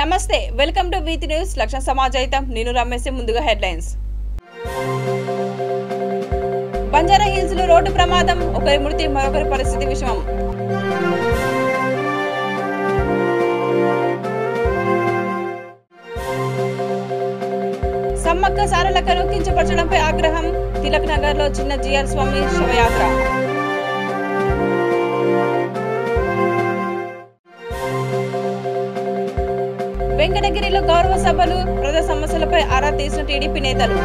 నమస్తే, welcome to Vithi news. లక్ష్య సమాజాయితం. నేను రమేష్. ముందుగా హెడ్లైన్స్. బంజారా హిల్స్ లో రోడ్డు ప్రమాదం, ఒకరి మృతి, మరొకరి పరిస్థితి విషమం. సమ్మక్క సారలక్కను కించపరచడంపై ఆగ్రహం, తిలక్ నగర్ లో చిన్న జిఆర్ స్వామి శవయాత్ర. వెంకటగిరిలో గౌరవ సభలు, ప్రజా సమస్యలపై ఆరా తీసిన టీడీపీ నేతలు.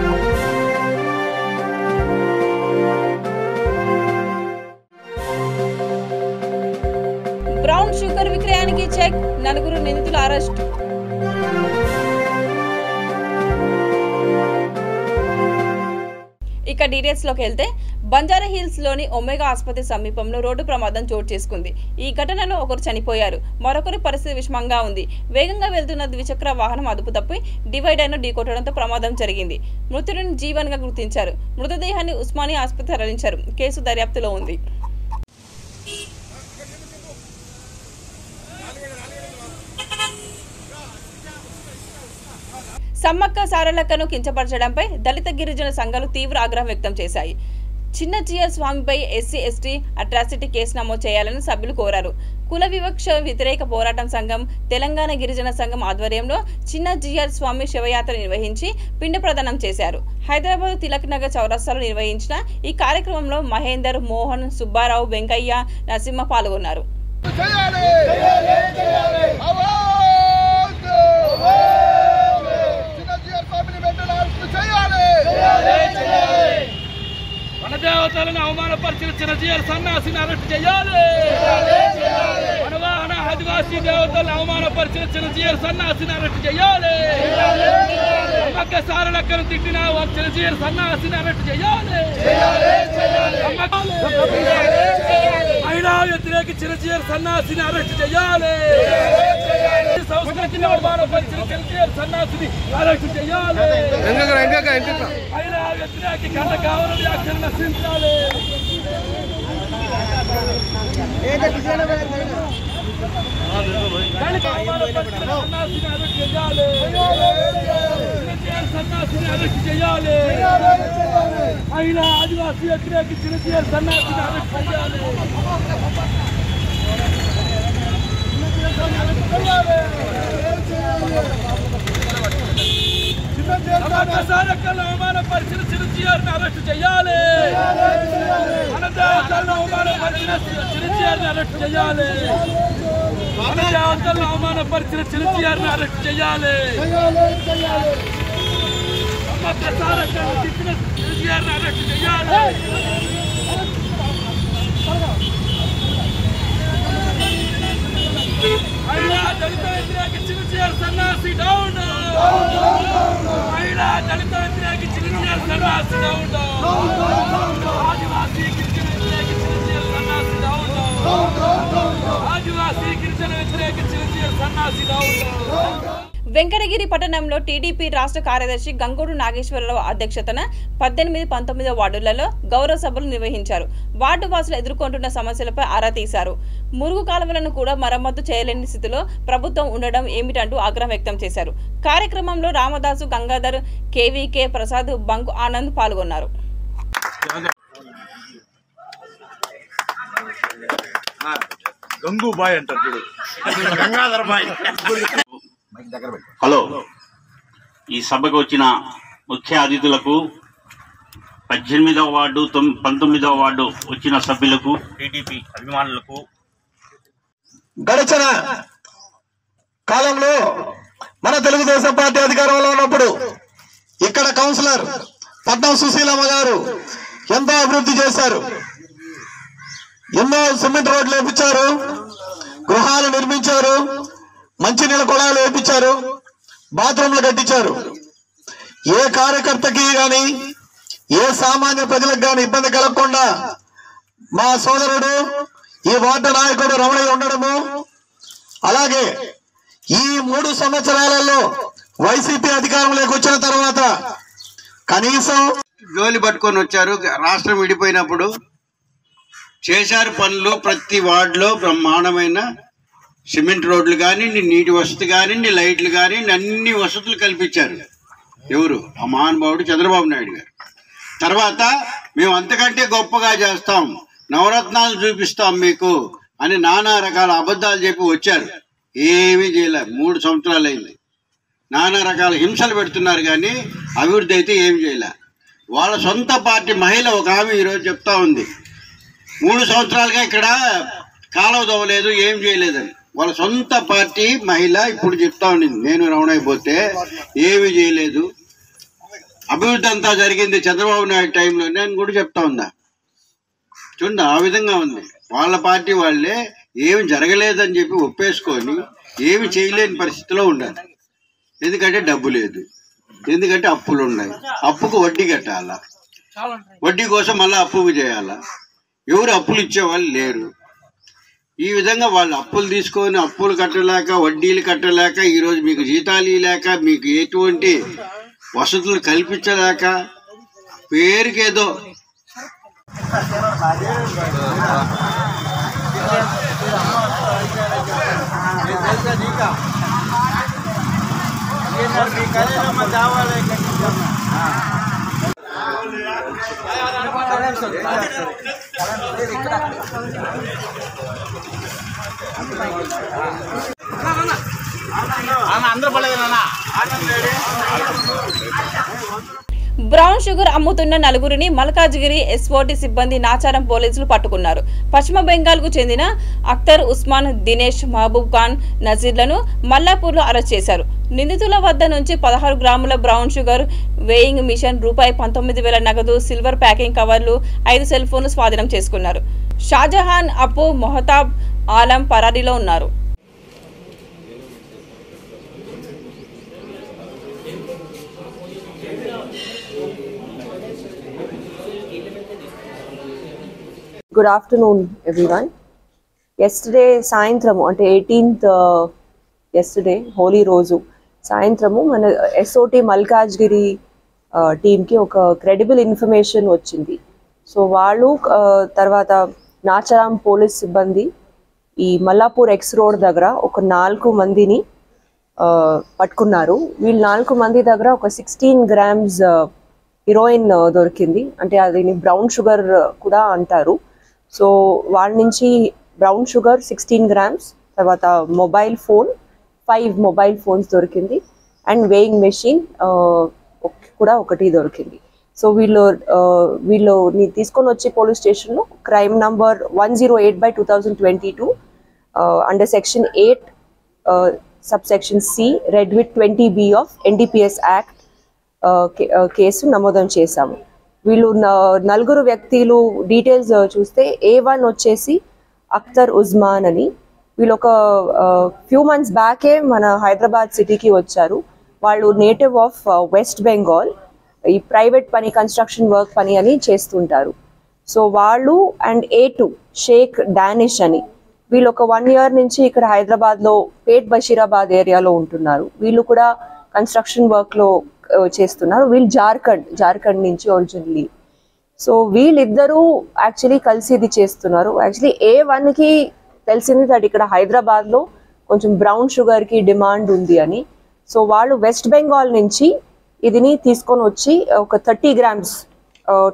బ్రౌన్ షుగర్ విక్రయానికి చెక్, 4 నిందితుల అరెస్ట్. ఇక డీటెయిల్స్ లోకి వెళ్తే, బంజారా హిల్స్ లోని ఒమేగా ఆసుపత్రి సమీపంలో రోడ్డు ప్రమాదం చోటు చేసుకుంది. ఈ ఘటనలో ఒకరు చనిపోయారు, మరొకరి పరిస్థితి విషమంగా ఉంది. వేగంగా వెళ్తున్న ద్విచక్ర వాహనం అదుపు తప్పి డివైడర్ ను ఢీకొట్టడంతో ప్రమాదం జరిగింది. మృతుడిని జీవన్ గా గుర్తించారు. మృతదేహాన్ని ఉస్మానియా ఆసుపత్రి తరలించారు. కేసు దర్యాప్తులో ఉంది. సమ్మక్క సారలక్కను కించపరచడంపై దళిత గిరిజన సంఘాలు తీవ్ర ఆగ్రహం వ్యక్తం చేశాయి. చిన్న జిఆర్ స్వామిపై ఎస్సీ ఎస్టీ అట్రాసిటీ కేసు నమోదు చేయాలని సభ్యులు కోరారు. కుల వివక్ష వ్యతిరేక పోరాటం సంఘం, తెలంగాణ గిరిజన సంఘం ఆధ్వర్యంలో చిన్న జిఆర్ స్వామి శవయాత్ర నిర్వహించి పిండ ప్రదానం చేశారు. హైదరాబాద్ తిలక్ నగర్ చౌరస్తాలో నిర్వహించిన ఈ కార్యక్రమంలో మహేందర్, మోహన్, సుబ్బారావు, వెంకయ్య, నరసింహ పాల్గొన్నారు. వనదేవతలను అవమానపరిచిన చిన్న జిఆర్ సన్నాసిని అరెస్ట్ చేయాలి. వనవాహన ఆదివాసీ దేవతలను అవమానపరిచిన చిన్న జిఆర్ సన్నాసిని అరెస్ట్ చేయాలి. సమ్మక్క సారలక్కను తిట్టిన చిన్న జిఆర్ సన్నాసిని అరెస్ట్ చేయాలి. మహిళా వ్యతిరేక చిన్న జిఆర్ సన్నాసిని అరెస్ట్ చేయాలి. సంస్కృతిని అవమానపరిచిన చిన్న జిఆర్ సన్నాసిని అరెస్ట్ చేయాలి. మహిళా వ్యతిరేక కథ కావాలని వ్యాఖ్యలు నశించాలి. సన్నాసిని అరెస్ట్ చేయాలి. మహిళా ఆదివాసీ వ్యతిరేక చిన్న జిఆర్ సన్నాసిని అరెస్ట్ చేయాలి. సమ్మక్క సారలక్కను అవమానపరిచిన చిన్న జిఆర్ని అరెస్ట్ చేయాలి. వనదేవతలను అవమానపరిచిన చిన్న జిఆర్ని అరెస్ట్ చేయాలి. వనదేవతలను అవమానపరిచిన చిన్న జిఆర్ని అరెస్ట్ చేయాలి. సమ్మక్క సారలక్కను తిట్టిన చిన్న జిఆర్ని అరెస్ట్ చేయాలి. మహిళా దళిత వ్యతిరేక చిన్న జిఆర్ సన్నాసి డౌన్. మహిళా దళిత వ్యతిరేక చిన్న జిఆర్ సన్నాసి డౌన్. ఆదివాసీ గిరిజన వ్యతిరేక చిన్న జిఆర్ సన్నాసి డౌన్. ఆదివాసీ గిరిజన వ్యతిరేక చిన్న జిఆర్ సన్నాసి డౌన్. వెంకటగిరి పట్టణంలో టీడీపీ రాష్ట్ర కార్యదర్శి గంగూరు నాగేశ్వరరావు అధ్యక్షతన 18, 19వ వార్డులలో గౌరవ సభలు నిర్వహించారు. వార్డు వాసులు ఎదుర్కొంటున్న సమస్యలపై ఆరా తీశారు. మురుగు కాలువలను కూడా మరమ్మతు చేయలేని స్థితిలో ప్రభుత్వం ఉండడం ఏమిటంటూ ఆగ్రహం వ్యక్తం చేశారు. కార్యక్రమంలో రామదాసు, గంగాధర్, కేవీకే ప్రసాద్, బంకు ఆనంద్ పాల్గొన్నారు. హలో, ఈ సభకు వచ్చిన ముఖ్య అతిథులకు, 18వ వార్డు, 19వ వార్డు వచ్చిన సభ్యులకు, టీడీపీ అభిమానులకు, గడిచిన కాలంలో మన తెలుగుదేశం పార్టీ అధికారంలో ఉన్నప్పుడు ఇక్కడ కౌన్సిలర్ పట్నం సుశీలమ్మ గారు ఎంతో అభివృద్ధి చేశారు. ఎన్నో సిమెంట్ రోడ్లు వేయించారు, గృహాలు నిర్మించారు, మంచినీళ్ళ కుళాయిలు వేయించారు, బాత్రూంలు కట్టించారు. ఏ కార్యకర్తకి గాని, ఏ సామాన్య ప్రజలకు గాని ఇబ్బంది కలగకుండా మా సోదరుడు, ఈ వార్డు నాయకుడు రమణయ్య ఉండడము, అలాగే ఈ 3 సంవత్సరాలలో వైసీపీ అధికారంలోకి వచ్చిన తర్వాత కనీసం జోలి పట్టుకొని వచ్చారు. రాష్ట్రం విడిపోయినప్పుడు చేశారు పనులు. ప్రతి వార్డులో బ్రహ్మాండమైన సిమెంట్ రోడ్లు కానివ్వండి, నీటి వసతి కానివ్వండి, లైట్లు కానివ్వండి, అన్ని వసతులు కల్పించారు. ఎవరు? ఆ మహానుభావుడు చంద్రబాబు నాయుడు గారు. తర్వాత మేము అంతకంటే గొప్పగా చేస్తాం, నవరత్నాలు చూపిస్తాం మీకు అని నానా రకాల అబద్ధాలు చెప్పి వచ్చారు. ఏమీ చేయలే. 3 సంవత్సరాలు అయింది. నానా రకాల హింసలు పెడుతున్నారు కానీ అభివృద్ధి అయితే ఏమి చేయలే. వాళ్ళ సొంత పార్టీ మహిళ ఒక ఆమె ఈరోజు చెప్తా ఉంది, 3 సంవత్సరాలుగా ఇక్కడ కాలువ దవ్వలేదు, ఏం చేయలేదని. వాళ్ళ సొంత పార్టీ మహిళ ఇప్పుడు చెప్తా ఉండింది, నేను రమణైపోతే ఏమీ చేయలేదు, అభివృద్ధి అంతా జరిగింది చంద్రబాబు నాయుడు టైంలో నేను కూడా చెప్తా ఉందా. చూడండి, ఆ విధంగా ఉంది. వాళ్ళ పార్టీ వాళ్ళే ఏమి జరగలేదని చెప్పి ఒప్పేసుకొని ఏమి చేయలేని పరిస్థితిలో ఉండాలి. ఎందుకంటే డబ్బు లేదు, ఎందుకంటే అప్పులు ఉన్నాయి, అప్పుకు వడ్డీ కట్టాలా, వడ్డీ కోసం మళ్ళీ అప్పుకు చేయాలా. ఎవరు అప్పులు ఇచ్చేవాళ్ళు లేరు. ఈ విధంగా వాళ్ళు అప్పులు తీసుకొని అప్పులు కట్టలేక, వడ్డీలు కట్టలేక, ఈరోజు మీకు జీతాలు లేక, మీకు ఎటువంటి వసతులు కల్పించలేక, పేరుకేదో బ్రౌన్ షుగర్ అమ్ముతున్న నలుగురిని మల్కాజ్గిరి ఎస్ఓటి సిబ్బంది నాచారం పోలీసులు పట్టుకున్నారు. పశ్చిమ బెంగాల్ కు చెందిన అఖ్తర్, ఉస్మాన్, దినేష్, మహబూబ్ ఖాన్, నజీర్లను మల్లాపూర్లో అరెస్ట్ చేశారు. నిందితుల వద్ద నుంచి 16 గ్రాముల బ్రౌన్ షుగర్, వేయింగ్ మిషన్, రూపాయి 19,000 నగదు, సిల్వర్ ప్యాకింగ్ కవర్లు, 5 సెల్ ఫోన్లు స్వాధీనం చేసుకున్నారు. షాజహాన్, అప్పు, మొహతాబ్ ఆలం పరారీలో ఉన్నారు. Good afternoon, everyone. Yesterday, సాయంత్రము అంటే 18th yesterday హోలీ రోజు సాయంత్రము మన ఎస్ఓటి మల్కాజ్గిరి టీమ్కి ఒక క్రెడిబుల్ ఇన్ఫర్మేషన్ వచ్చింది. సో వాళ్ళు తర్వాత నాచారం పోలీస్ సిబ్బంది ఈ మల్లాపూర్ ఎక్స్ రోడ్ దగ్గర ఒక 4 మందిని పట్టుకున్నారు. వీళ్ళు 4 మంది దగ్గర ఒక 16 grams హీరోయిన్ దొరికింది. అంటే అది బ్రౌన్ షుగర్ కూడా అంటారు. సో వాళ్ళ నుంచి బ్రౌన్ షుగర్ 16 grams, తర్వాత మొబైల్ ఫోన్ 5 మొబైల్ ఫోన్స్ దొరికింది, అండ్ వేయింగ్ మెషిన్ కూడా ఒకటి దొరికింది. సో వీళ్ళు తీసుకొని వచ్చి పోలీస్ స్టేషన్లో crime number 108/2022 under section 8 subsection C read with 20B of NDPS act కేసు నమోదం చేశాము. వీళ్ళు 4 వ్యక్తులు డీటెయిల్స్ చూస్తే A1 వచ్చేసి అఖ్తర్ ఉస్మాన్ అని. వీళ్ళు ఒక ఫ్యూ మంత్స్ బ్యాకే మన హైదరాబాద్ సిటీకి వచ్చారు. వాళ్ళు నేటివ్ ఆఫ్ వెస్ట్ బెంగాల్. ఈ ప్రైవేట్ పని, కన్స్ట్రక్షన్ వర్క్ పని అని చేస్తుంటారు. సో వాళ్ళు అండ్ A2 షేక్ డానిష్ అని, వీళ్ళు ఒక 1 year నుంచి ఇక్కడ హైదరాబాద్లో పేట్ బషీరాబాద్ ఏరియాలో ఉంటున్నారు. వీళ్ళు కూడా కన్స్ట్రక్షన్ వర్క్లో చేస్తున్నారు. వీళ్ళు జార్ఖండ్ నుంచి ఒరిజినల్లీ. సో వీళ్ళిద్దరూ యాక్చువల్లీ కలిసి ఇది చేస్తున్నారు. యాక్చువల్లీ A1కి తెలిసింది దట్ ఇక్కడ హైదరాబాద్లో కొంచెం బ్రౌన్ షుగర్కి డిమాండ్ ఉంది అని. సో వాళ్ళు వెస్ట్ బెంగాల్ నుంచి ఇదిని తీసుకొని వచ్చి ఒక 30 grams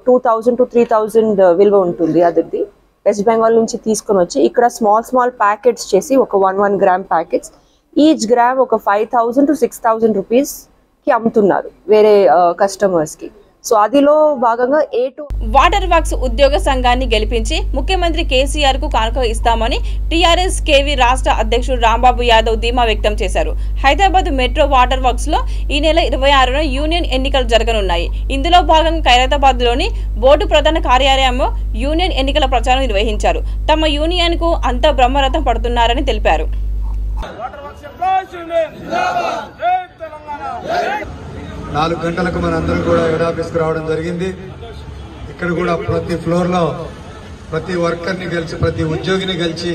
2,000 to 3,000 విలువ ఉంటుంది అదిది. వెస్ట్ బెంగాల్ నుంచి తీసుకొని వచ్చి ఇక్కడ స్మాల్ ప్యాకెట్స్ చేసి ఒక 1 gram ప్యాకెట్స్, ఈచ్ గ్రామ్ ఒక 5,000 to 6,000 rupees అమ్ముతున్నారు వేరే కస్టమర్స్కి. సో అదిలో భాగంగా A2 వాటర్ వర్క్స్ ఉద్యోగ సంఘాన్ని గెలిపించి ముఖ్యమంత్రి కేసీఆర్ కు కానుక ఇస్తామని టీఆర్ఎస్ కేవీ రాష్ట్ర అధ్యక్షుడు రాంబాబు యాదవ్ ధీమా వ్యక్తం చేశారు. హైదరాబాద్ మెట్రో వాటర్ వర్క్స్ లో ఈ నెల 26న యూనియన్ ఎన్నికలు జరగనున్నాయి. ఇందులో భాగంగా ఖైరతాబాద్ లోని బోర్డు ప్రధాన కార్యాలయంలో యూనియన్ ఎన్నికల ప్రచారం నిర్వహించారు. తమ యూనియన్ కు అంతా బ్రహ్మరథం పడుతున్నారని తెలిపారు. 4 గంటలకు మనందరం కూడా హెడ్ ఆఫీస్కి రావడం జరిగింది. ఇక్కడ కూడా ప్రతి ఫ్లోర్లో ప్రతి వర్కర్ని గెలిచి, ప్రతి ఉద్యోగిని గెలిచి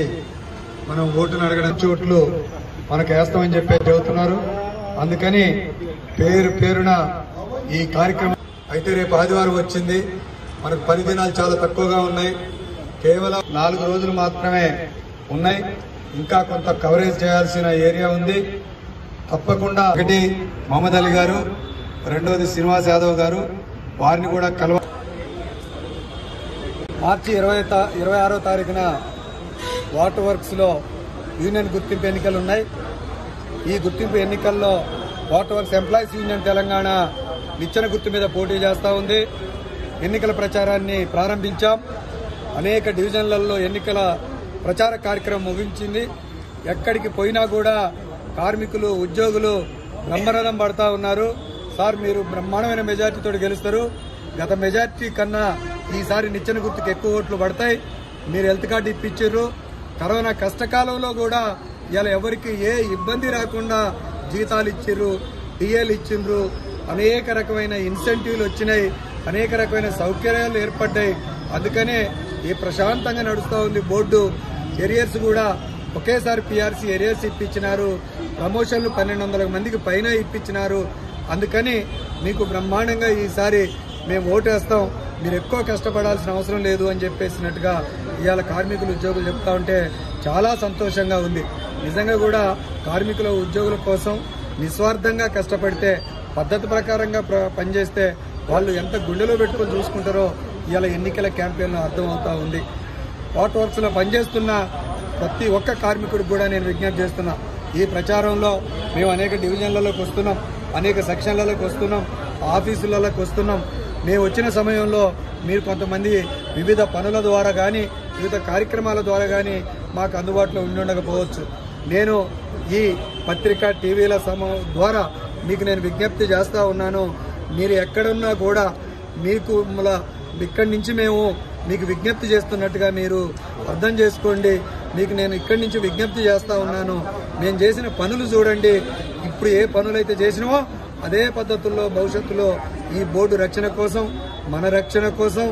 మనం ఓటును అడగడం చోట్లు మనకు వేస్తామని చెప్పి చెబుతున్నారు. అందుకని పేరున ఈ కార్యక్రమం అయితే రేపు ఆదివారం వచ్చింది. మనకు 10 దినాలు చాలా తక్కువగా ఉన్నాయి. కేవలం 4 రోజులు మాత్రమే ఉన్నాయి. ఇంకా కొంత కవరేజ్ చేయాల్సిన ఏరియా ఉంది. తప్పకుండా ఒకటి మహమ్మద్ అలీ గారు, రెండోది శ్రీనివాస్ యాదవ్ గారు, వారిని కూడా మార్చి 26వ తారీఖున వాటర్ వర్క్స్లో యూనియన్ గుర్తింపు ఎన్నికలు ఉన్నాయి. ఈ గుర్తింపు ఎన్నికల్లో water works employees union Telangana నిచ్చెన గుర్తు మీద పోటీ చేస్తూ ఉంది. ఎన్నికల ప్రచారాన్ని ప్రారంభించాం. అనేక డివిజన్లలో ఎన్నికల ప్రచార కార్యక్రమం ముగించింది. ఎక్కడికి పోయినా కూడా కార్మికులు, ఉద్యోగులు బ్రహ్మరథం పడతా ఉన్నారు. సార్, మీరు బ్రహ్మాండమైన మెజార్టీతో గెలుస్తారు. గత మెజార్టీ కన్నా ఈసారి నిచ్చెన గుర్తుకు ఎక్కువ ఓట్లు పడతాయి. మీరు హెల్త్ కార్డు ఇప్పించారు. కరోనా కష్టకాలంలో కూడా ఇలా ఎవరికి ఏ ఇబ్బంది రాకుండా జీతాలు ఇచ్చిర్రు, టీఏలు ఇచ్చిండ్రు, అనేక రకమైన ఇన్సెంటివ్లు వచ్చినాయి, అనేక రకమైన సౌకర్యాలు ఏర్పడ్డాయి. అందుకనే ఈ ప్రశాంతంగా నడుస్తూ ఉంది బోర్డు. ఎరియర్స్ కూడా ఒకేసారి పిఆర్సీ ఎరియర్స్ ఇప్పించినారు. ప్రమోషన్లు 1200 మందికి పైన ఇప్పించినారు. అందుకని మీకు బ్రహ్మాండంగా ఈసారి మేము ఓటేస్తాం, మీరు ఎక్కువ కష్టపడాల్సిన అవసరం లేదు అని చెప్పేసినట్టుగా ఇవాళ కార్మికులు, ఉద్యోగులు చెప్తా ఉంటే చాలా సంతోషంగా ఉంది. నిజంగా కూడా కార్మికుల, ఉద్యోగుల కోసం నిస్వార్థంగా కష్టపడితే, పద్ధతి ప్రకారంగా పనిచేస్తే వాళ్ళు ఎంత గుండెలో పెట్టుకుని చూసుకుంటారో ఇవాళ ఎన్నికల క్యాంపెయిన్లో అర్థమవుతా ఉంది. వాటర్ వర్క్స్లో పనిచేస్తున్న ప్రతి ఒక్క కార్మికుడికి కూడా నేను విజ్ఞప్తి చేస్తున్నా, ఈ ప్రచారంలో మేము అనేక డివిజన్లలోకి వస్తున్నాం, అనేక సెక్షన్లలోకి వస్తున్నాం, ఆఫీసులలోకి వస్తున్నాం. మేము వచ్చిన సమయంలో మీరు కొంతమంది వివిధ పనుల ద్వారా కానీ, వివిధ కార్యక్రమాల ద్వారా కానీ మాకు అందుబాటులో ఉండకపోవచ్చు. నేను ఈ పత్రిక, టీవీల ద్వారా మీకు నేను విజ్ఞప్తి చేస్తూ ఉన్నాను. మీరు ఎక్కడున్నా కూడా మీకు ఇక్కడి నుంచి మేము మీకు విజ్ఞప్తి చేస్తున్నట్టుగా మీరు అర్థం చేసుకోండి. మీకు నేను ఇక్కడి నుంచి విజ్ఞప్తి చేస్తూ ఉన్నాను. నేను చేసిన పనులు చూడండి. ఇప్పుడు ఏ పనులైతే చేసినామో అదే పద్ధతుల్లో భవిష్యత్తులో ఈ బోర్డు రక్షణ కోసం, మన రక్షణ కోసం,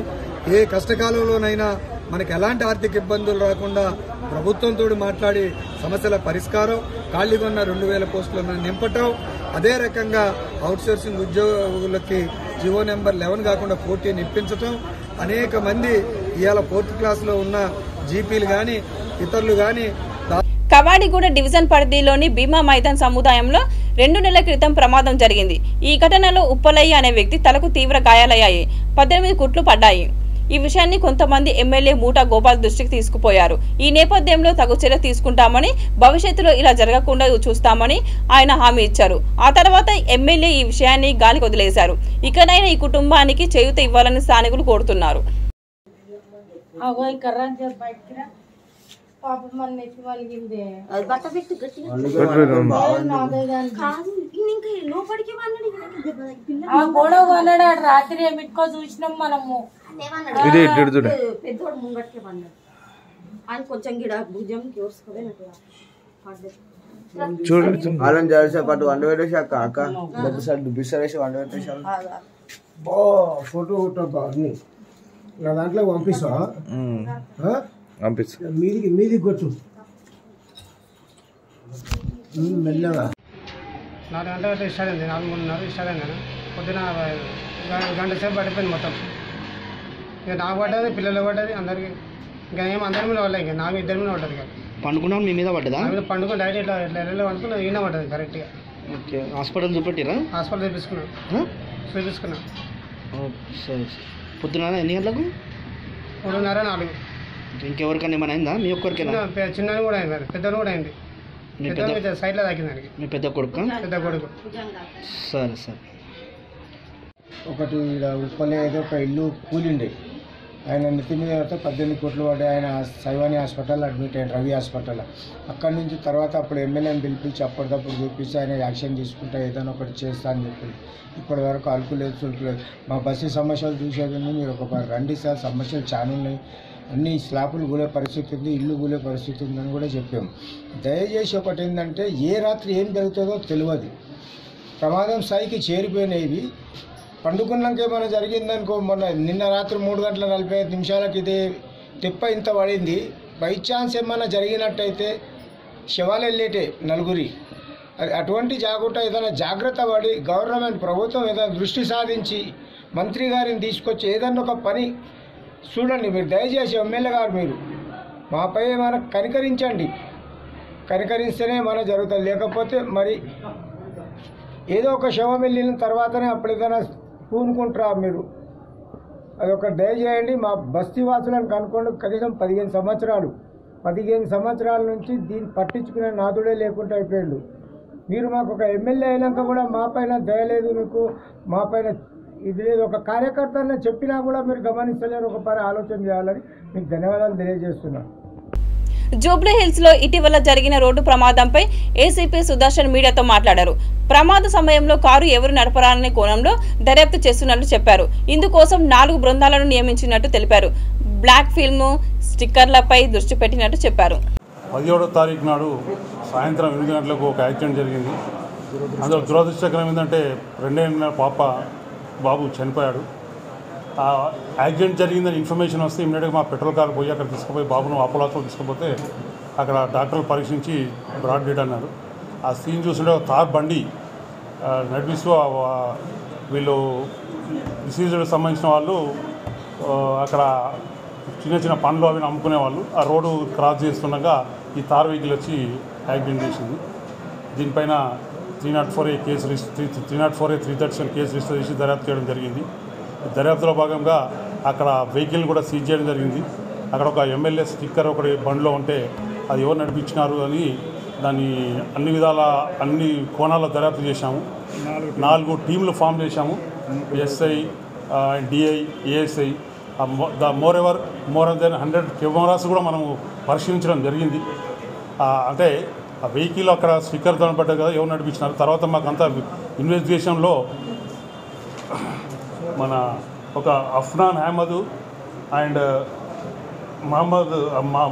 ఏ కష్టకాలంలోనైనా మనకు ఎలాంటి ఆర్థిక ఇబ్బందులు రాకుండా ప్రభుత్వంతో మాట్లాడి సమస్యల పరిష్కారం, ఖాళీగా ఉన్న 2000 పోస్టులను నింపటం, అదే రకంగా అవుట్సోర్సింగ్ ఉద్యోగులకి జీవో నెంబర్ 11 కాకుండా 14 ఇప్పించటం, అనేక మంది ఇవాళ 4th క్లాస్లో ఉన్న జీపీలు కానీ ఇతరులు కానీ. కవాడిగూడ డివిజన్ పరిధిలోని భీమా మైదాన్ సముదాయంలో 2 నెలల క్రితం ప్రమాదం జరిగింది. ఈ ఘటనలో ఉప్పలయ్య అనే వ్యక్తి తలకు తీవ్ర గాయాలయ్యాయి. 18 కుట్లు పడ్డాయి. ఈ విషయాన్ని కొంతమంది ఎమ్మెల్యే మూటా గోపాల్ దృష్టికి తీసుకుపోయారు. ఈ నేపథ్యంలో తగు చర్య తీసుకుంటామని, భవిష్యత్తులో ఇలా జరగకుండా చూస్తామని ఆయన హామీ ఇచ్చారు. ఆ తర్వాత ఎమ్మెల్యే ఈ విషయాన్ని గాలికి వదిలేశారు. ఇకనైనా ఈ కుటుంబానికి చేయూత ఇవ్వాలని స్థానికులు కోరుతున్నారు. రాత్రి ఏమిటికో చూసినాం మనము. పెద్దోడు ముంగట్కే పన్నాడు. ఆయన కొంచెం గిడ భుజం చూడండి వాళ్ళని చేసే పాటు వంట పెట్టేసి అక్క అక్క సార్ దుబ్బిస్తారేసి వంట పెట్టేసి ఫోటో అన్ని నా దాంట్లో పంపిస్తా మీది కొట్టు మెల్లగా 4 గంటల స్టార్ట్ అయింది. 4:30 స్టార్ట్ అయింది. పొద్దున గంట సేపు పడిపోయింది మొత్తం. ఇక నాకు పడ్డది, పిల్లలు పడ్డది, అందరికి. ఇంకా ఏం అందరి మీద పడలేదు. ఇంకా నాకు ఇద్దరి మీద పడ్డది. పండుకున్నాం మీ మీద పడ్డదా? మీద పండుకొని డైరెక్ట్ ఇట్లా ఇట్లా పండుకున్నా ఈయన పడ్డది కరెక్ట్గా. ఓకే, హాస్పిటల్ చూపెట్టిరా? హాస్పిటల్ చూపించుకున్నా. సరే, పొద్దున ఎన్ని గంటలకు? 3:30, 4. ఇంకెవరికైనా ఏమైనా అయిందా? మీ ఒక్కరికైనా? చిన్నది కూడా అయింది, పెద్దది కూడా అయింది. సైడ్లో తాకింది. మీ పెద్ద కొడుకు? పెద్ద కొడుకు. సరే సరే. ఒకటి ఉప్పలే ఏదో ఒక ఇల్లు కూలిండే, ఆయన నెత్తి మీద 18 కోట్లు పడ్డాయి. ఆయన సైవాని హాస్పిటల్ అడ్మిట్ అయ్యాడు, రవి హాస్పిటల్. అక్కడి నుంచి తర్వాత అప్పుడు ఎమ్మెల్యేని పిలిపించి అప్పటికప్పుడు చూపించి ఆయన యాక్షన్ తీసుకుంటా ఏదైనా ఒకటి చేస్తా అని చెప్పింది. ఇప్పటి వరకు అలుకులేదు, చులుకులేదు. మా బస్సు సమస్యలు చూసేది మీరు ఒక రండి సార్, సమస్యలు చాలా ఉన్నాయి, అన్ని స్లాపులు కూలే పరిస్థితి ఉంది, ఇల్లు కూలే పరిస్థితి ఉందని కూడా చెప్పాము. దయచేసి ఒకటి ఏంటంటే ఏ రాత్రి ఏం జరుగుతుందో తెలియదు. ప్రమాదం స్థాయికి చేరిపోయినవి. పండుకున్నాక ఏమైనా జరిగిందనుకో, నిన్న రాత్రి 3:45 ఇదే తిప్ప ఇంత పడింది. బై ఛాన్స్ ఏమైనా జరిగినట్టయితే శవాలు వెళ్ళేటే నలుగురి. అటువంటి ఏదైనా జాగ్రత్త పడి గవర్నమెంట్ ప్రభుత్వం ఏదైనా దృష్టి సాధించి మంత్రి గారిని తీసుకొచ్చి ఏదన్నా ఒక పని చూడండి. మీరు దయచేసి ఎమ్మెల్యే గారు మీరు మాపై ఏమైనా కనికరించండి. కనికరిస్తేనే మన జరుగుతుంది. లేకపోతే మరి ఏదో ఒక శవం వెళ్ళిన తర్వాతనే అప్పుడేదైనా పూనుకుంటారా మీరు? అదొక దయచేయండి. మా బస్తీ వాసులను కనుక్కోండి. కనీసం 15 సంవత్సరాల నుంచి దీన్ని పట్టించుకునే నాదుడే లేకుండా అయిపోయాడు. మీరు మాకు ఒక ఎమ్మెల్యే అయినాక కూడా మా పైన దయ లేదు, మీకు మా పైన ఇది లేదు. ఒక కార్యకర్త చెప్పినా కూడా మీరు గమనిస్తలేరు. ఒక పరి ఆలోచన చేయాలని మీకు ధన్యవాదాలు తెలియజేస్తున్నాను. జూబ్లీ హిల్స్ లో ఇటీవల జరిగిన రోడ్డు ప్రమాదంపై ఏసీపీ సుదర్శన్ మీడియాతో మాట్లాడారు. ప్రమాద సమయంలో కారు ఎవరు నడపరాలనే కోణంలో దర్యాప్తు చేస్తున్నట్లు చెప్పారు. ఇందుకోసం 4 బృందాలను నియమించినట్టు తెలిపారు. బ్లాక్ ఫిల్మ్ స్టిక్కర్లపై దృష్టి పెట్టినట్టు చెప్పారు. 17వ తారీఖు నాడు సాయంత్రం 8 గంటలకు ఒక యాక్సిడెంట్ జరిగింది. అందులో దురదృష్టకరం ఏంటంటే 2 ఏళ్ల పాప బాబు చనిపోయాడు. ఆ యాక్సిడెంట్ జరిగిందని ఇన్ఫర్మేషన్ వస్తే ఇమ్మీడియట్గా మా పెట్రోల్ కార్ పోయి అక్కడ తీసుకుపోయి బాబును అపోలో హాస్పిటల్ తీసుకుపోతే అక్కడ డాక్టర్లు పరీక్షించి బ్రాడ్ డెడ్ అన్నారు. ఆ సీన్ చూస్తుంటే తార్ బండి నడిపిస్తూ వీళ్ళు డిసీజ్కి సంబంధించిన వాళ్ళు అక్కడ చిన్న పండ్లు అవి అమ్ముకునే వాళ్ళు ఆ రోడ్డు క్రాస్ చేస్తుండగా ఈ తార్ వెహికల్ వచ్చి యాక్సిడెంట్ చేసింది. దీనిపైన 304A కేసు 337 కేసు రిజిస్టర్ చేసి దర్యాప్తు చేయడం జరిగింది. దర్యాప్తులో భాగంగా అక్కడ వెహికల్ కూడా సీజ్ చేయడం జరిగింది. అక్కడ ఒక ఎమ్మెల్యే స్టిక్కర్ ఒకటి బండిలో ఉంటే అది ఎవరు నడిపించినారు అని దాన్ని అన్ని కోణాల్లో దర్యాప్తు చేశాము. 4 టీంలు ఫామ్ చేశాము. SI, DI, ASI. More than 100 cameras కూడా మనము పరిశీలించడం జరిగింది. అంటే ఆ వెహికల్ అక్కడ స్టిక్కర్ కనపడ్డాయి కదా, ఎవరు నడిపించినారు. తర్వాత మాకంతా ఇన్వెస్టిగేషన్లో మన ఒక అఫ్నాన్ అహ్మద్ అండ్ మహమ్మద్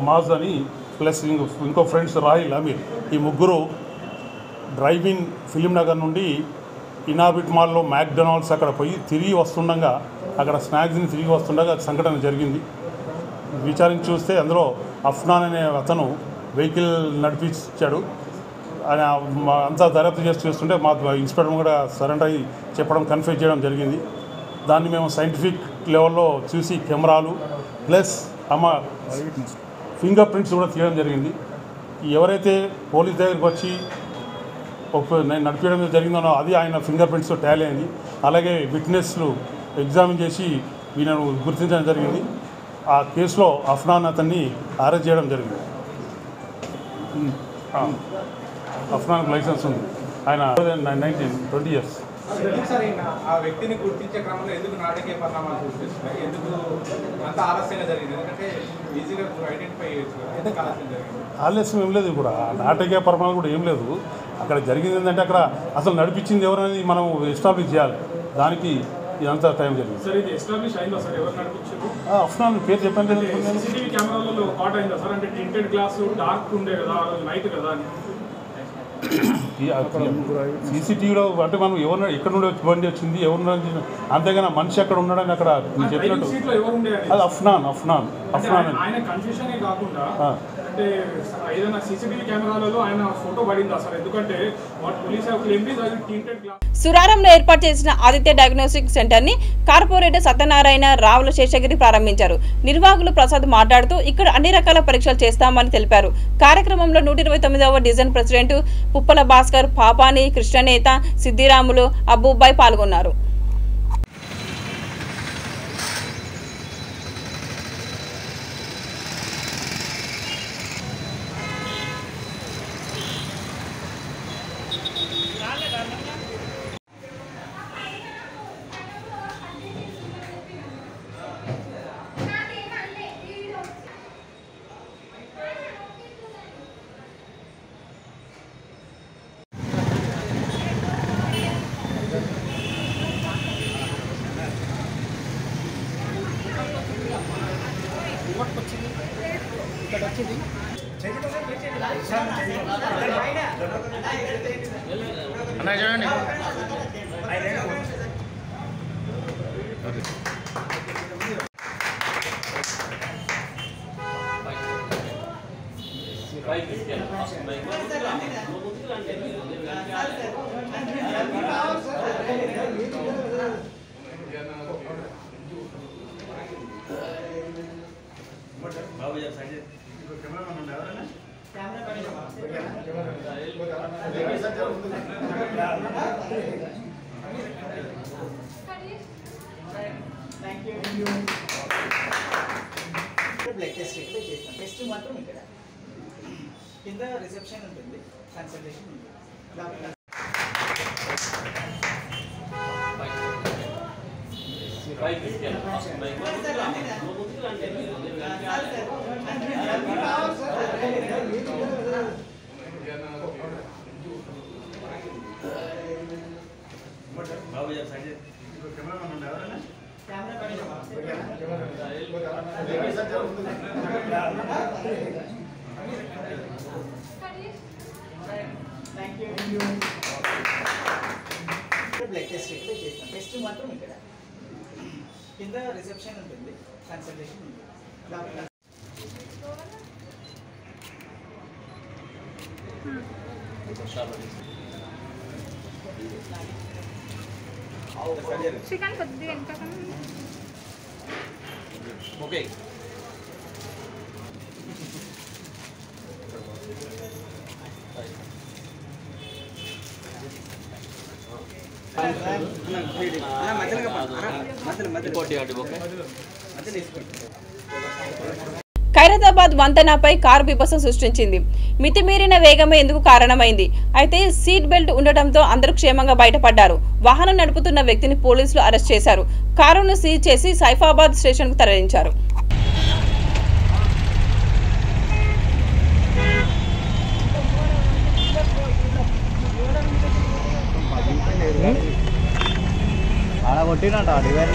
మాజ్ అని ప్లస్ ఇంకో ఫ్రెండ్స్ రాహిల్ అమీర్, ఈ ముగ్గురు డ్రైవింగ్ ఫిలిం నగర్ నుండి ఇనాబిట్ మాల్లో మ్యాక్డొనాల్డ్స్ అక్కడ పోయి తిరిగి వస్తుండగా అక్కడ స్నాక్స్ని తిరిగి వస్తుండగా సంఘటన జరిగింది. విచారించి చూస్తే అందులో అఫ్నాన్ అనే అతను వెహికల్ నడిపించాడు. అంతా దర్యాప్తు చేస్తుంటే మా ఇన్స్పెక్టర్ కూడా సరెండర్ అయ్యి చెప్పడం కన్ఫ్యూజ్ చేయడం జరిగింది. దాన్ని మేము సైంటిఫిక్ లెవెల్లో చూసి కెమెరాలు ప్లస్ ఫింగర్ ప్రింట్స్ కూడా తీయడం జరిగింది. ఎవరైతే పోలీస్ దగ్గరికి వచ్చి నేను నడిపించడం జరిగిందో అది ఆయన ఫింగర్ ప్రింట్స్తో టాలీ అయింది. అలాగే విట్నెస్లు ఎగ్జామిన్ చేసి వీళ్ళను గుర్తించడం జరిగింది. ఆ కేసులో అఫ్నాన్ అతన్ని అరెస్ట్ చేయడం జరిగింది. అఫ్నాన్ లైసెన్స్ ఉంది. ఆయన 20 years. ఆ వ్యక్తిని గుర్తించే క్రమంలో ఎందుకు నాటకీయ పరిణామాలు చూపిస్తున్నాయి? ఎందుకు అంత ఆలస్యంగా జరిగింది? ఎందుకంటే ఈజీగా ఐడెంటిఫై చేయొచ్చు. ఎందుకు ఆలస్యం జరిగింది? ఆలస్యం ఏం లేదు, కూడా నాటకీయ పరిణామాలు కూడా ఏం లేదు. అక్కడ జరిగింది ఏంటంటే అక్కడ అసలు నడిపించింది ఎవరనేది మనం ఎస్టాబ్లిష్ చేయాలి. దానికి ఇదంతా టైం జరిగింది. సార్ ఇది ఎస్టాబ్లిష్ అయిందా సార్? ఎవరు నడిపించారు? అఫ్నాన్ పేరు చెప్పండి. సీసీటీవీ కెమెరాలలో కాట్ అయిందా సార్? అంటే టింటెడ్ గ్లాస్ డార్క్ ఉండే కదా, నైట్ కదా. సీసీటీవీలో అంటే మనం ఎవరు ఎక్కడ నుండి బండి వచ్చింది, ఎవరు అంతేగాని మనిషి అక్కడ ఉన్నాడని అక్కడ చెప్పినట్టు అది అఫ్నాన్ ఆయన కన్ఫ్యూజనే కాకుండా అంటే ఏదైనా సీసీటీవీ కెమెరాలలో ఆయన ఫోటో పడిందా సార్? ఎందుకంటే పోలీస్ టింటెడ్ గ్లాస్. సురారంలో ఏర్పాటు చేసిన ఆదిత్య డయాగ్నోస్టిక్ సెంటర్ ని కార్పొరేటర్ సత్యనారాయణ రావుల శేషగిరి ప్రారంభించారు. నిర్వాహకులు ప్రసాద్ మాట్లాడుతూ ఇక్కడ అన్ని రకాల పరీక్షలు చేస్తామని తెలిపారు. కార్యక్రమంలో 129వ డివిజన్ ప్రెసిడెంట్ పుప్పల భాస్కర్, పాపాని, కృష్ణనేత, సిద్దిరాములు, అబ్బుబాయ్ పాల్గొన్నారు. కెమెరా బ్లడ్ టెస్ట్ ఇక్కడ చేస్తాం. టెస్ట్ మాత్రం ఇక్కడ కింద రిసెప్షన్ ఉంటుంది, కన్సల్టేషన్ ఉంటుంది. బ్లడ్ టెస్ట్ ఇక్కడ చేస్తాం. టెస్ట్ మాత్రం ఇక్కడ కింద రిసెప్షన్ ఉంటుంది, కన్సల్టేషన్ ఉంటుంది. ఓకే ఖైరతాబాద్ వంతెనపై కారు బీభత్సం సృష్టించింది. మితిమీరిన వేగమే ఎందుకు కారణమైంది. అయితే సీట్ బెల్ట్ ఉండటంతో అందరూ క్షేమంగా బయటపడ్డారు. వాహనం నడుపుతున్న వ్యక్తిని పోలీసులు అరెస్ట్ చేశారు. కారును సీజ్ చేసి సైఫాబాద్ స్టేషన్ కు తరలించారు. కొట్టినట్ట డివైర్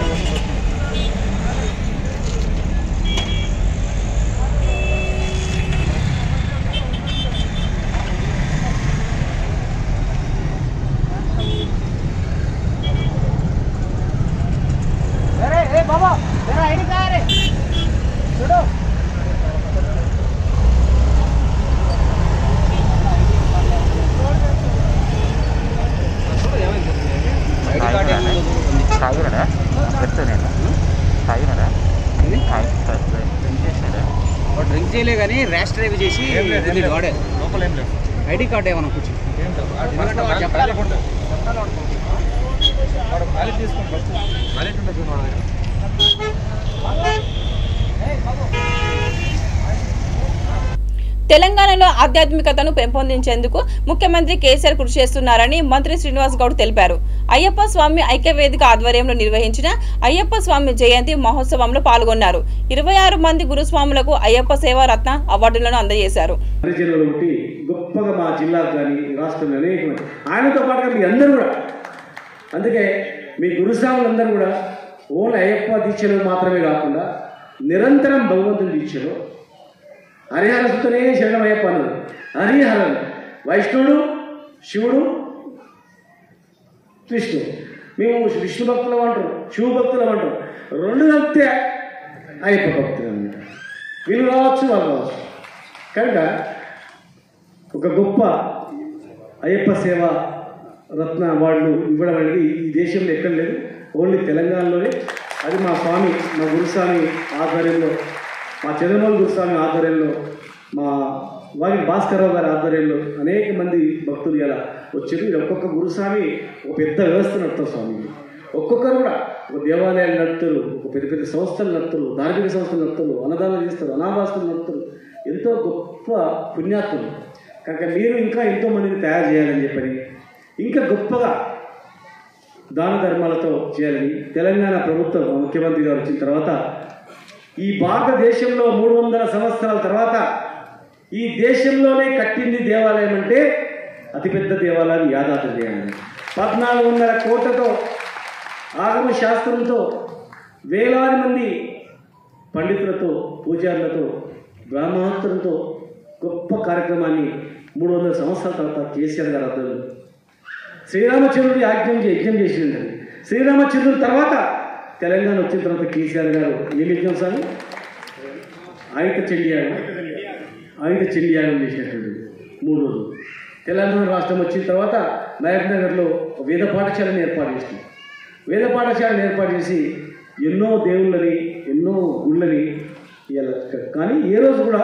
बाबा तेरा आईडी कहाँ है छोड़ो డ్రింక్ చేయలే కానీ ర్యాష్ డ్రైవ్ చేసి వాడే లోపల ఏం లేదు ఐడి కార్డు ఏమన్నా కూర్చో తెలంగాణలో ఆధ్యాత్మికతను పెంపొందించేందుకు ముఖ్యమంత్రి కేసీఆర్ కృషి చేస్తున్నారని మంత్రి శ్రీనివాస్ గౌడ్ తెలిపారు. అయ్యప్ప స్వామి ఐక్యవేదిక ఆధ్వర్యంలో నిర్వహించిన అయ్యప్ప స్వామి జయంతి మహోత్సవంలో పాల్గొన్నారు. 26 మంది గురుస్వాములకు అయ్యప్ప సేవా రత్న అవార్డులను అందజేశారు. గొప్పగా మా జిల్లా కానీ రాష్ట్రంలో అనేక ఆయనతో పాటుగా మీ అందరూ కూడా, అందుకే మీ గురుస్వాములందరూ కూడా ఓన్లీ అయ్యప్ప దీక్షలు మాత్రమే కాకుండా నిరంతరం భగవంతుని దీక్షలో హరిహరసుతోనే శరణం అయ్యప్ప అన్నారు. హరిహరన్ వైష్ణవుడు, శివుడు, విష్ణువు. మేము విష్ణు భక్తులు అంటారు, శివ భక్తులు అంటారు. రెండు కలిపితే అయ్యప్ప భక్తులు అన్నమాట. వీళ్ళు కావచ్చు, వాళ్ళు కావచ్చు. కనుక ఒక గొప్ప అయ్యప్ప సేవ రత్న అవార్డులు ఇవ్వడం అనేది ఈ దేశంలో ఎక్కడ లేదు, ఓన్లీ తెలంగాణలోనే. అది మా స్వామి, మా గురుస్వామి ఆధ్వర్యంలో, మా చంద్రమౌళి గురుస్వామి ఆధ్వర్యంలో, మా వారి భాస్కరరావు గారి ఆధ్వర్యంలో అనేక మంది భక్తులు ఇలా వచ్చారు. ఒక్కొక్క గురుస్వామి ఒక పెద్ద వ్యవస్థ నడుపుతారు. స్వామి ఒక్కొక్కరు కూడా ఒక దేవాలయాలు నడుపుతారు, ఒక పెద్ద పెద్ద సంస్థలు నడుపుతారు, ధార్మిక సంస్థలు నడుపుతారు, అన్నదానం చేస్తారు, అనాథాస్తులు నడుపుతారు. ఎంతో గొప్ప పుణ్యాత్ములు. కనుక మీరు ఇంకా ఎంతో మందిని తయారు చేయాలని చెప్పని, ఇంకా గొప్పగా దాన ధర్మాలతో చేయాలని తెలంగాణ ప్రభుత్వం ముఖ్యమంత్రి గారు వచ్చిన తర్వాత ఈ భారతదేశంలో 300 సంవత్సరాల తర్వాత ఈ దేశంలోనే కట్టింది దేవాలయం అంటే అతిపెద్ద దేవాలయాన్ని యాదాద్రి చేయాలి. 1400 కోట్లతో ఆగమ శాస్త్రంతో వేలాది మంది పండితులతో, పూజారులతో, బ్రాహ్మణోత్తరంతో గొప్ప కార్యక్రమాన్ని 300 సంవత్సరాల తర్వాత కేసీఆర్ గారు అర్థం శ్రీరామచంద్రుడి యజ్ఞం చేసిందండి. శ్రీరామచంద్రుడి తర్వాత తెలంగాణ వచ్చిన తర్వాత కేసీఆర్ గారు ఏం యజ్ఞం సార్? ఆయుధ చెండియాగం చేసినటువంటి 3 రోజులు. తెలంగాణ రాష్ట్రం వచ్చిన తర్వాత నాయక్ నగర్లో వేద పాఠశాలను ఏర్పాటు చేసింది. వేద పాఠశాలను ఏర్పాటు చేసి ఎన్నో దేవుళ్ళని, ఎన్నో గుళ్ళని. కానీ ఏ రోజు కూడా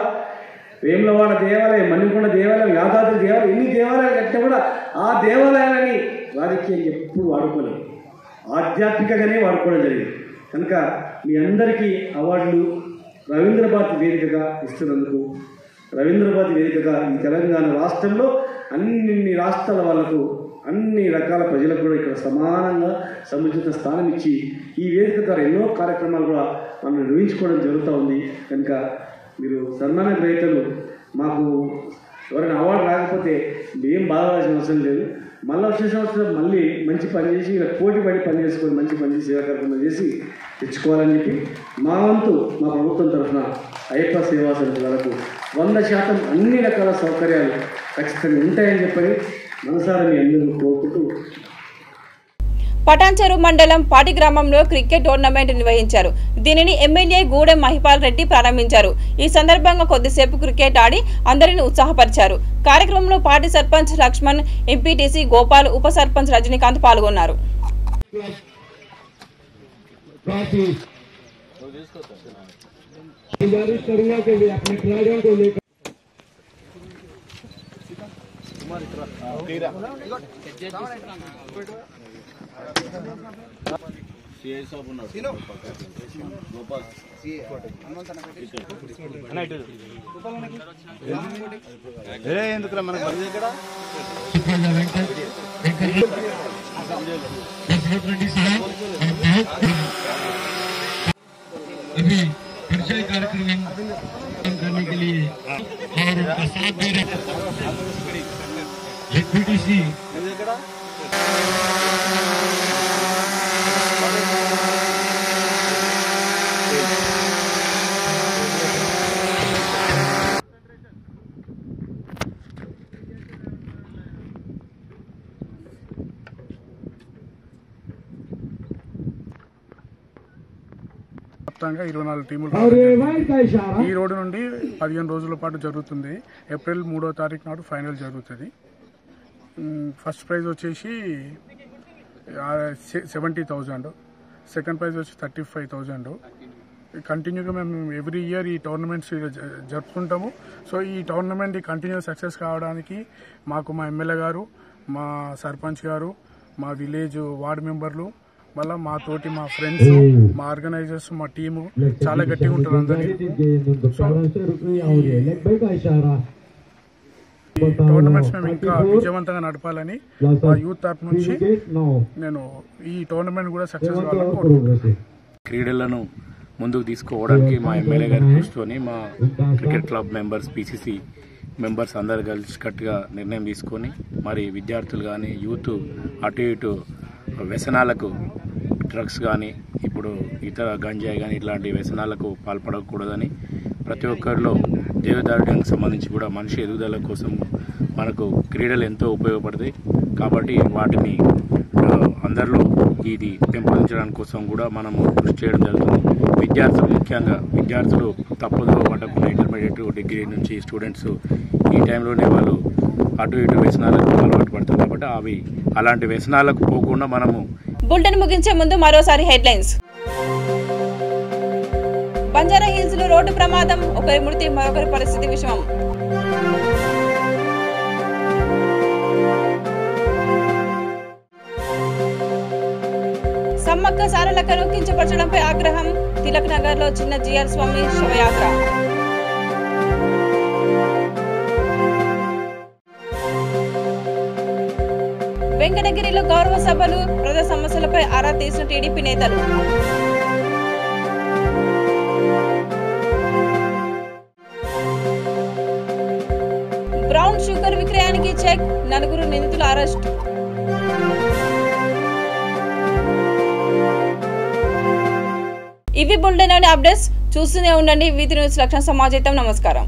వేములవాడ దేవాలయం, మణికొండ దేవాలయం, యాదాద్రి దేవాలయం, ఎన్ని దేవాలయాలు కట్టినా కూడా ఆ దేవాలయాలని రాజకీయం ఎప్పుడు వాడుకోలేదు, ఆధ్యాత్మికంగానే వాడుకోవడం జరిగింది. కనుక మీ అందరికీ అవార్డులు రవీంద్ర భారతి వేదికగా ఇస్తున్నందుకు, రవీంద్ర భారతి వేదికగా ఈ తెలంగాణ రాష్ట్రంలో అన్ని రాష్ట్రాల వాళ్ళకు, అన్ని రకాల ప్రజలకు కూడా ఇక్కడ సమానంగా సముచిత స్థానం ఇచ్చి ఈ వేదిక ద్వారా ఎన్నో కార్యక్రమాలు కూడా మనం నిర్వహించుకోవడం జరుగుతూ ఉంది. కనుక మీరు సన్మాన గ్రహీతలు, మాకు ఎవరైనా అవార్డు రాకపోతే ఏం బాధపడాల్సిన అవసరం లేదు. మళ్ళీ వచ్చే సంవత్సరం మళ్ళీ మంచి పని చేసి ఇలా పోటీ పడి పని చేసుకొని మంచి పని సేవా కార్యక్రమం చేసి తెచ్చుకోవాలని చెప్పి మా వంతు మా ప్రభుత్వం తరఫున అయ్యప్ప సేవా సమితి వాళ్ళకు 100% అన్ని రకాల సౌకర్యాలు ఖచ్చితంగా ఉంటాయని చెప్పని మనసారా మీ అందరూ కోరుకుంటూ. పటాన్చెరు మండలం పాటి గ్రామంలో క్రికెట్ టోర్నమెంట్ నిర్వహించారు. దీనిని ఎమ్మెల్యే గూడెం మహిపాల్ రెడ్డి ప్రారంభించారు. ఈ సందర్భంగా కొద్దిసేపు క్రికెట్ ఆడి అందరిని ఉత్సాహపరిచారు. కార్యక్రమంలో పాటి సర్పంచ్ లక్ష్మణ్, ఎంపీటీసీ గోపాల్, ఉప సర్పంచ్ రజనీకాంత్ పాల్గొన్నారు. ఎందుకు మనకు अभी परिचय कार्यक्रम करने के लिए और उनका साथ दे रहे एचपीटीसी మొత్తంగా 24 టీములు ఈ రోడ్డు నుండి 15 రోజుల పాటు జరుగుతుంది. ఏప్రిల్ 3వ తారీఖు నాడు ఫైనల్ జరుగుతుంది. ఫస్ట్ ప్రైజ్ వచ్చేసి 70,000, సెకండ్ ప్రైజ్ వచ్చి 35,000. కంటిన్యూగా మేము ఎవ్రీ ఇయర్ ఈ టోర్నమెంట్స్ జరుపుకుంటాము. సో ఈ టోర్నమెంట్ కంటిన్యూ సక్సెస్ కావడానికి మాకు మా ఎమ్మెల్యే గారు, మా సర్పంచ్ గారు, మా విలేజ్ వార్డు మెంబర్లు, మళ్ళీ మా తోటి మా ఫ్రెండ్స్, మా ఆర్గనైజర్స్, మా టీము చాలా గట్టిగా ఉంటారు. అందరికీ టోర్నమెంట్స్ మేము ఇంకా విజయవంతంగా నడపాలని మా యూత్ తరఫు నుంచి నేను ఈ టోర్నమెంట్ కూడా సక్సెస్ కావాలని కోరుకుంటున్నాను. క్రీడలను ముందుకు తీసుకోవడానికి మా ఎమ్మెల్యే గారు కూర్చొని మా cricket club members, PCC members అందరు కలిసికట్టుగా నిర్ణయం తీసుకొని మరి విద్యార్థులు కానీ యూత్ అటు ఇటు వ్యసనాలకు, డ్రగ్స్ కానీ ఇప్పుడు ఇతర గంజాయి కానీ ఇట్లాంటి వ్యసనాలకు పాల్పడకూడదని ప్రతి ఒక్కరిలో దేవదారుడానికి సంబంధించి కూడా మనిషి ఎదుగుదల కోసం మనకు క్రీడలు ఎంతో ఉపయోగపడతాయి. కాబట్టి వాటిని అందరిలో ఇది పెంపొందించడానికి కోసం కూడా మనము కృషి చేయడం జరుగుతుంది. విద్యార్థులు, ముఖ్యంగా విద్యార్థులు తప్పుదో పట్టకుండా ఇంటర్మీడియట్, డిగ్రీ నుంచి స్టూడెంట్స్ ఈ టైంలోనే వాళ్ళు అటు ఇటు వ్యసనాలకు అలవాటు పడతారు. కాబట్టి అలాంటి వ్యసనాలకు పోకుండా మనము. బులెటిన్ ముగించే ముందు మరోసారి హెడ్లైన్స్. బంజారా హిల్స్ లో రోడ్డు ప్రమాదం, ఒకరి మృతి, మరొకరి పరిస్థితి విషమం. సమ్మక్క సారలకను కించపరచడంపై ఆగ్రహం, తిలక్ నగర్ లో చిన్న జిఆర్ స్వామి శవయాత్ర. వెంకటగిరిలో గౌరవ సభలు, ప్రజా సమస్యలపై ఆరా తీసిన టీడీపీ నేతలు. బ్రౌన్ షుగర్ విక్రయానికి చెక్, 4 నిందితుల అరెస్ట్. ఇవి బులెటిన్ అప్డేట్స్. చూస్తూనే ఉండండి వీతి న్యూస్. లక్ష్మణ సమాజం. నమస్కారం.